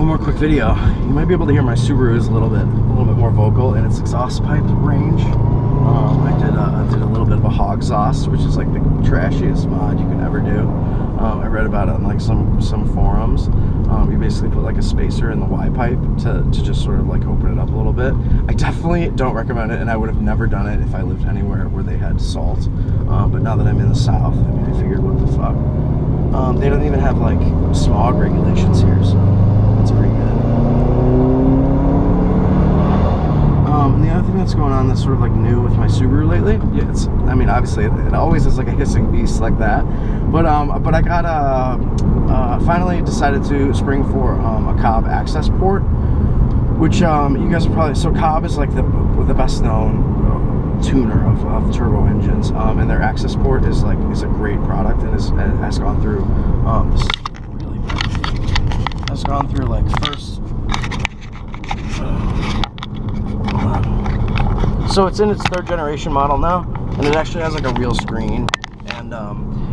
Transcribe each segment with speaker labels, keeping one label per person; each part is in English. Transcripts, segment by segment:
Speaker 1: One more quick video. You might be able to hear my Subaru is a little bit more vocal in its exhaust pipe range. I did a little bit of a Hogzaust, which is like the trashiest mod you can ever do. I read about it on like some forums. You basically put like a spacer in the Y pipe to just sort of like open it up a little bit. I definitely don't recommend it, and I would have never done it if I lived anywhere where they had salt. But now that I'm in the South, I mean, I figured, what the fuck. They don't even have like smog regulations here, so that's pretty good. And the other thing that's going on that's sort of like new with my Subaru lately, yeah, I mean, obviously it always is like a hissing beast like that, but I got finally decided to spring for a Cobb AccessPort, which you guys are probably, so Cobb is like the best known tuner of turbo engines, and their AccessPort is a great product, and has gone through this is really bad. Has gone through like first. So it's in its 3rd generation model now, and it actually has like a real screen, and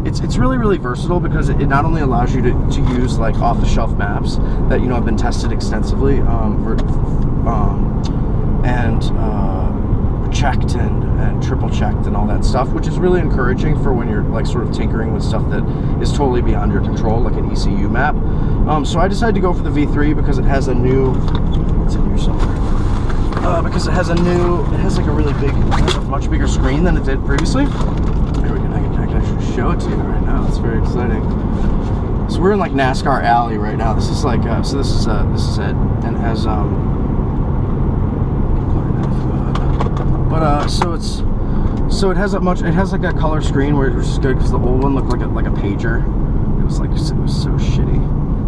Speaker 1: it's really versatile because it not only allows you to use like off-the-shelf maps that have been tested extensively, and checked and triple checked and all that stuff, which is really encouraging for when you're like sort of tinkering with stuff that is totally beyond your control, like an ECU map. So I decided to go for the V3 because it has a new, it's in here somewhere. Because it has like a really big, much bigger screen than it did previously. Here we go, I can actually show it to you right now. It's very exciting. So we're in like NASCAR Alley right now. This is like, so this is it, and it has so it has like a color screen, which is good because the old one looked like a pager. It was so shitty.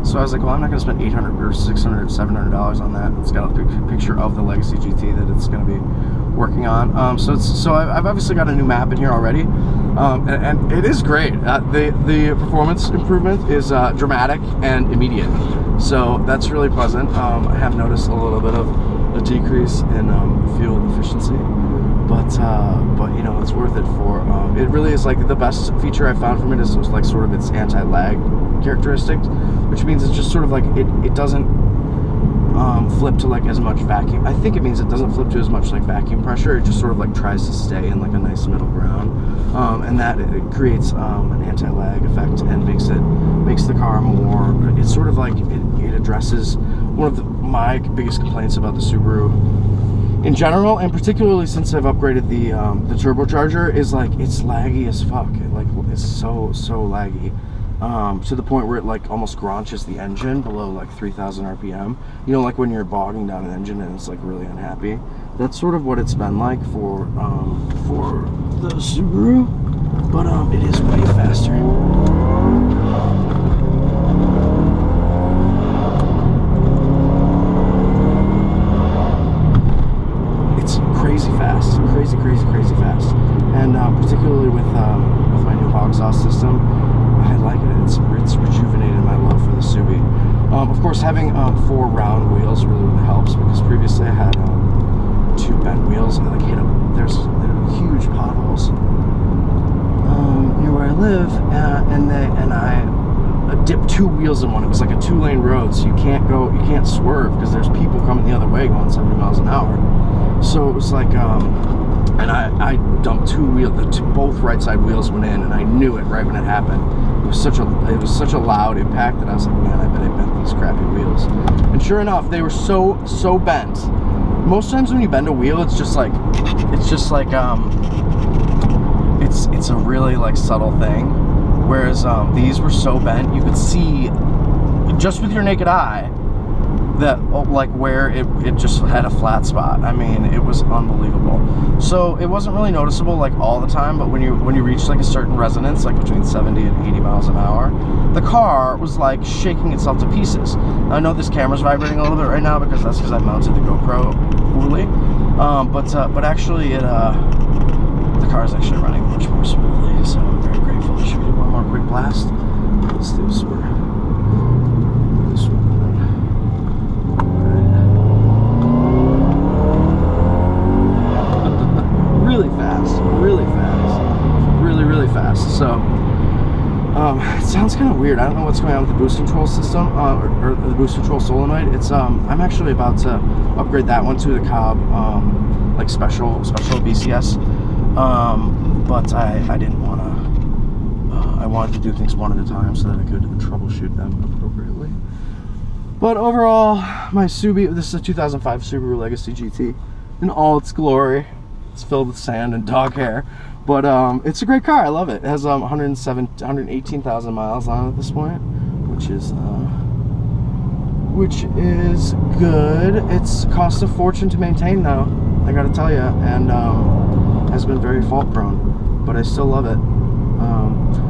Speaker 1: So I was like, well, I'm not going to spend $800 or $600, $700 on that. It's got a picture of the Legacy GT that it's going to be working on. So I've obviously got a new map in here already, and it is great. The performance improvement is dramatic and immediate. So that's really pleasant. I have noticed a little bit of a decrease in fuel efficiency, but it's worth it for. It really is like the best feature I found from it is like sort of its anti-lag characteristic, which means it's just sort of like it doesn't flip to like as much vacuum. I think it means it doesn't flip to as much like vacuum pressure. It just sort of like tries to stay in like a nice middle ground, and that it creates an anti-lag effect and makes the car more. It's sort of like it addresses one of my biggest complaints about the Subaru in general, and particularly since I've upgraded the turbocharger, is like it's laggy as fuck. It's so laggy. To the point where it like almost gronches the engine below like 3,000 RPM. Like when you're bogging down an engine and it's like really unhappy. That's sort of what it's been like for the Subaru, but it is way faster. It's crazy fast, crazy fast, and particularly with my new Hogzaust system. I like it. It's rejuvenated my love for the Subi. Of course, having 4 round wheels really helps, because previously I had 2 bent wheels. I like hit them. There's huge potholes near where I live, and I dipped 2 wheels in one. It was like a 2-lane road, so you can't swerve because there's people coming the other way going 70 miles an hour. So it was like, and I dumped 2 wheels. Both right side wheels went in, and I knew it right when it happened. It was such a loud impact that I was like, man, I bet I bent these crappy wheels. And sure enough, they were so bent. Most times when you bend a wheel, it's just like it's a really like subtle thing. Whereas these were so bent, you could see just with your naked eye that like where it just had a flat spot. I mean, it was unbelievable. So it wasn't really noticeable like all the time, but when you reach like a certain resonance, like between 70 and 80 miles an hour, the car was like shaking itself to pieces. I know this camera's vibrating a little bit right now because I mounted the GoPro poorly, but actually the car is actually running much more smoothly, so I'm very grateful. Should we do one more quick blast? Let's do this one. Really fast. So it sounds kind of weird. I don't know what's going on with the boost control system, or the boost control solenoid. It's I'm actually about to upgrade that one to the Cobb, like special BCS. But I didn't want to. I wanted to do things one at a time so that I could troubleshoot them appropriately. But overall, my Subaru, this is a 2005 Subaru Legacy GT in all its glory. It's filled with sand and dog hair, but it's a great car. I love it. It has 118,000 miles on it at this point, which is good. It's cost a fortune to maintain though, I gotta tell you, and has been very fault prone, but I still love it.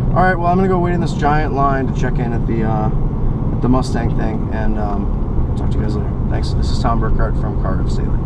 Speaker 1: All right, well, I'm gonna go wait in this giant line to check in at the Mustang thing, and talk to you guys later. Thanks. This is Tom Burkart from Car of Staley.